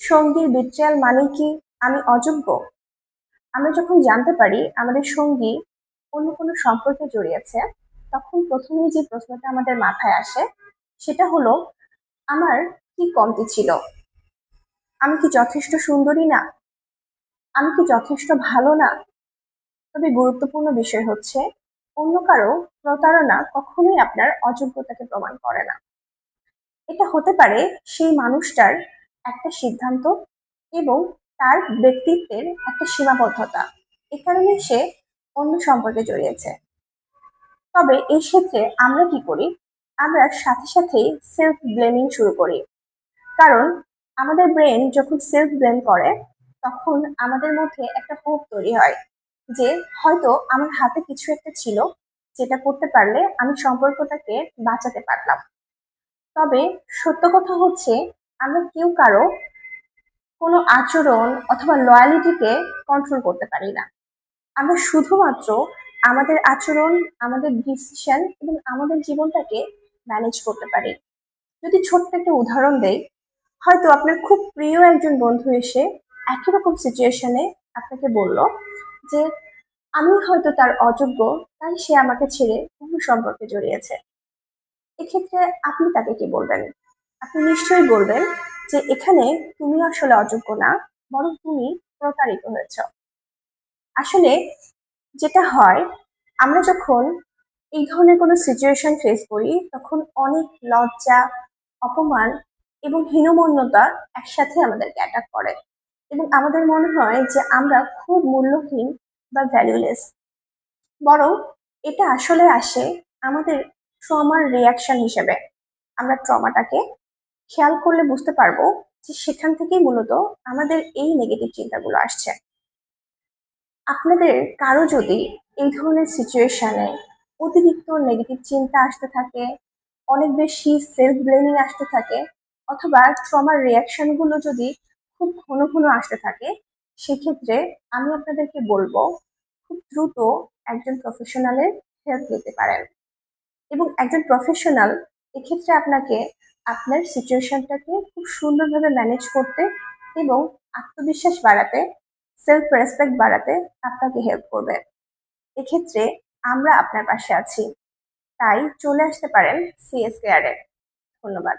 সঙ্গীর বিট্রিয়াল মানে কি আমি অযোগ্য? আমরা যখন জানতে পারি আমাদের সঙ্গী অন্য কোনো সম্পর্কে জড়িয়েছে, তখন প্রথমেই যে প্রশ্নটা আমাদের মাথায় আসে সেটা হলো, আমার কি কমতি ছিল? আমি কি যথেষ্ট সুন্দরী না? আমি কি যথেষ্ট ভালো না? তবে গুরুত্বপূর্ণ বিষয় হচ্ছে, অন্য কারো প্রতারণা কখনোই আপনার অযোগ্যতাকে প্রমাণ করে না। এটা হতে পারে সেই মানুষটার একটা সিদ্ধান্ত এবং তার ব্যক্তিত্বের একটা সীমাবদ্ধতা, এ কারণে সে অন্য সম্পর্কে জড়িয়েছে। তবে এই ক্ষেত্রে আমরা কি করি? আমরা সাথে সাথেই সেলফ ব্লেমিং শুরু করি। কারণ আমাদের ব্রেন যখন সেলফ ব্লেম করে, তখন আমাদের মধ্যে একটা হোপ তৈরি হয় যে হয়তো আমার হাতে কিছু একটা ছিল, যেটা করতে পারলে আমি সম্পর্কটাকে বাঁচাতে পারলাম। তবে সত্য কথা হচ্ছে, আমরা কেউ কারো কোনো আচরণ অথবা লয়ালিটিকে কন্ট্রোল করতে পারি না। আমরা শুধুমাত্র আমাদের আচরণ, আমাদের ডিসিশন এবং আমাদের জীবনটাকে ম্যানেজ করতে পারি। যদি ছোট্ট একটা উদাহরণ দেই, হয়তো আপনার খুব প্রিয় একজন বন্ধু এসে একই রকম সিচুয়েশনে আপনাকে বলল যে আমি হয়তো তার অযোগ্য, তাই সে আমাকে ছেড়ে অন্য সম্পর্কে জড়িয়েছে। এক্ষেত্রে আপনি তাকে কি বলবেন? আপনি নিশ্চয়ই বলবেন যে এখানে তুমি আসলে অযোগ্য না, বরং তুমি প্রতারিত হয়েছ। আসলে যেটা হয়, আমরা যখন এই ধরনের কোনো সিচুয়েশন ফেস করি, তখন অনেক লজ্জা, অপমান এবং হীনমন্যতা একসাথে আমাদেরকে অ্যাটাক করে এবং আমাদের মনে হয় যে আমরা খুব মূল্যহীন বা ভ্যালুলেস। বরং এটা আসলে আসে আমাদের ট্রমার রিয়াকশন হিসেবে। আমরা ট্রমাটাকে খেয়াল করলে বুঝতে পারবো যে সেখান থেকেই মূলত আমাদের এই নেগেটিভ চিন্তাগুলো আসছে। আপনাদের কারো যদি এই ধরনের সিচুয়েশনে অতিরিক্ত নেগেটিভ চিন্তা আসতে থাকে, অনেক বেশি সেলফ ব্লেমিং আসতে থাকে, অথবা ট্রমার রিয়াকশন গুলো যদি খুব ঘন ঘন আসতে থাকে, সেক্ষেত্রে আমি আপনাদেরকে বলবো খুব দ্রুত একজন প্রফেশনালের হেল্প নিতে পারেন। এবং একজন প্রফেশনাল এক্ষেত্রে আপনাকে আপনার সিচুয়েশনটাকে খুব সুন্দরভাবে ম্যানেজ করতে এবং আত্মবিশ্বাস বাড়াতে, সেলফ রেসপেক্ট বাড়াতে আপনাকে হেল্প করবে। এক্ষেত্রে আমরা আপনার পাশে আছি, তাই চলে আসতে পারেন সিএস কেয়ারে। ধন্যবাদ।